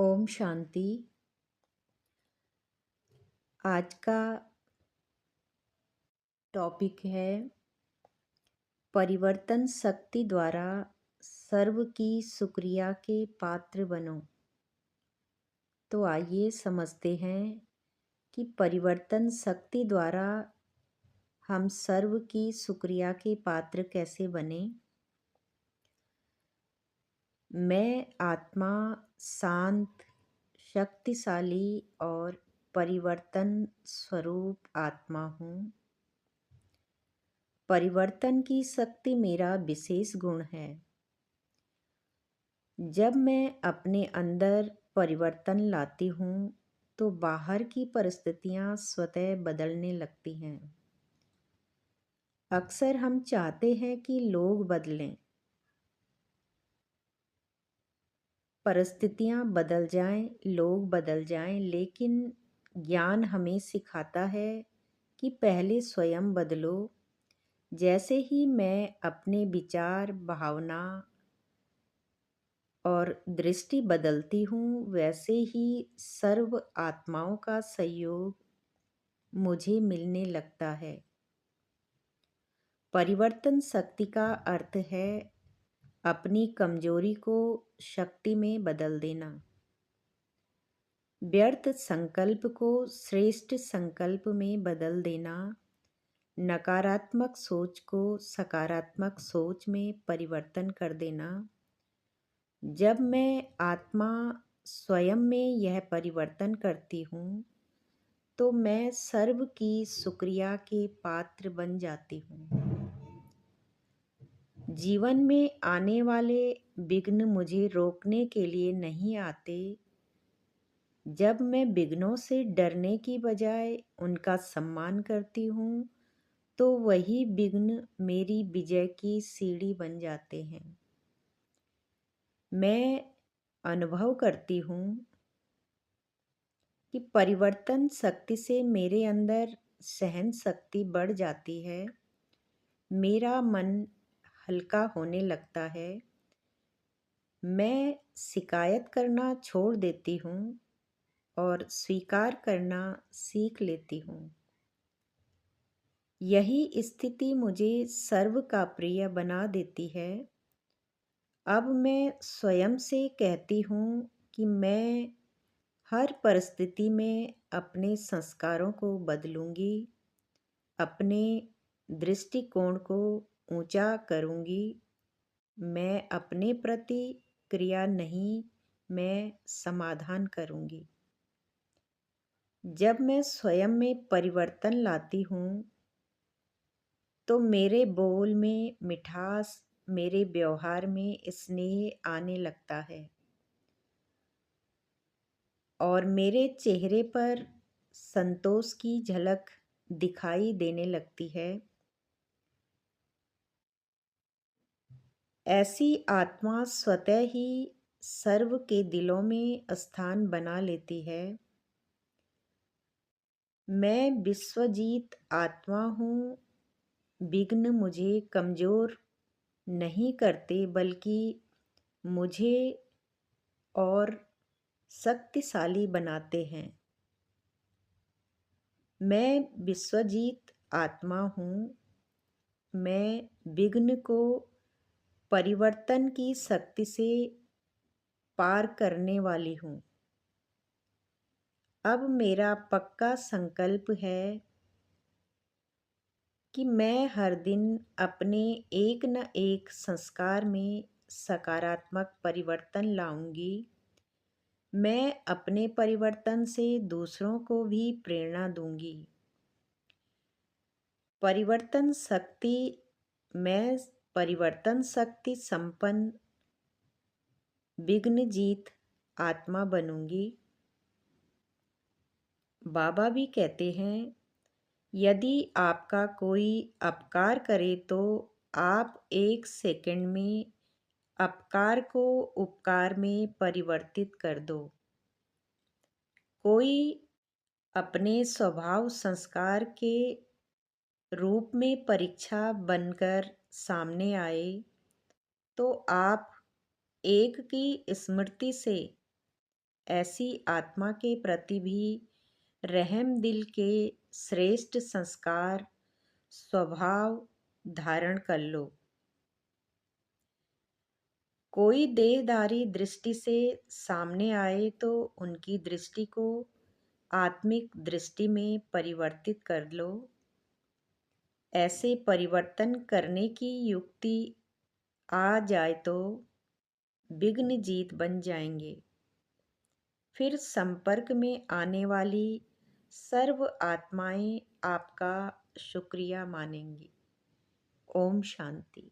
ओम शांति। आज का टॉपिक है परिवर्तन शक्ति द्वारा सर्व की शुक्रिया के पात्र बनो। तो आइए समझते हैं कि परिवर्तन शक्ति द्वारा हम सर्व की शुक्रिया के पात्र कैसे बने। मैं आत्मा शांत, शक्तिशाली और परिवर्तन स्वरूप आत्मा हूँ। परिवर्तन की शक्ति मेरा विशेष गुण है। जब मैं अपने अंदर परिवर्तन लाती हूँ तो बाहर की परिस्थितियाँ स्वतः बदलने लगती हैं। अक्सर हम चाहते हैं कि लोग बदलें, परिस्थितियाँ बदल जाएं, लोग बदल जाएं, लेकिन ज्ञान हमें सिखाता है कि पहले स्वयं बदलो। जैसे ही मैं अपने विचार, भावना और दृष्टि बदलती हूँ, वैसे ही सर्व आत्माओं का सहयोग मुझे मिलने लगता है। परिवर्तन शक्ति का अर्थ है अपनी कमजोरी को शक्ति में बदल देना, व्यर्थ संकल्प को श्रेष्ठ संकल्प में बदल देना, नकारात्मक सोच को सकारात्मक सोच में परिवर्तन कर देना। जब मैं आत्मा स्वयं में यह परिवर्तन करती हूँ तो मैं सर्व की शुक्रिया के पात्र बन जाती हूँ। जीवन में आने वाले विघ्न मुझे रोकने के लिए नहीं आते। जब मैं विघ्नों से डरने की बजाय उनका सम्मान करती हूँ तो वही विघ्न मेरी विजय की सीढ़ी बन जाते हैं। मैं अनुभव करती हूँ कि परिवर्तन शक्ति से मेरे अंदर सहन शक्ति बढ़ जाती है। मेरा मन हल्का होने लगता है। मैं शिकायत करना छोड़ देती हूँ और स्वीकार करना सीख लेती हूँ। यही स्थिति मुझे सर्व का प्रिय बना देती है। अब मैं स्वयं से कहती हूँ कि मैं हर परिस्थिति में अपने संस्कारों को बदलूंगी, अपने दृष्टिकोण को ऊंचा करूंगी। मैं अपने प्रति क्रिया नहीं, मैं समाधान करूंगी। जब मैं स्वयं में परिवर्तन लाती हूँ तो मेरे बोल में मिठास, मेरे व्यवहार में स्नेह आने लगता है और मेरे चेहरे पर संतोष की झलक दिखाई देने लगती है। ऐसी आत्मा स्वतः ही सर्व के दिलों में स्थान बना लेती है। मैं विश्वजीत आत्मा हूँ। विघ्न मुझे कमजोर नहीं करते बल्कि मुझे और शक्तिशाली बनाते हैं। मैं विश्वजीत आत्मा हूँ। मैं विघ्न को परिवर्तन की शक्ति से पार करने वाली हूँ। अब मेरा पक्का संकल्प है कि मैं हर दिन अपने एक न एक संस्कार में सकारात्मक परिवर्तन लाऊंगी। मैं अपने परिवर्तन से दूसरों को भी प्रेरणा दूंगी। परिवर्तन शक्ति मैं परिवर्तन शक्ति संपन्न विघ्न जीत आत्मा बनूंगी। बाबा भी कहते हैं, यदि आपका कोई अपकार करे तो आप 1 सेकंड में अपकार को उपकार में परिवर्तित कर दो। कोई अपने स्वभाव संस्कार के रूप में परीक्षा बनकर सामने आए तो आप एक की स्मृति से ऐसी आत्मा के प्रति भी रहम दिल के श्रेष्ठ संस्कार स्वभाव धारण कर लो। कोई देहधारी दृष्टि से सामने आए तो उनकी दृष्टि को आत्मिक दृष्टि में परिवर्तित कर लो। ऐसे परिवर्तन करने की युक्ति आ जाए तो विघ्न जीत बन जाएंगे। फिर संपर्क में आने वाली सर्व आत्माएं आपका शुक्रिया मानेंगी। ओम शांति।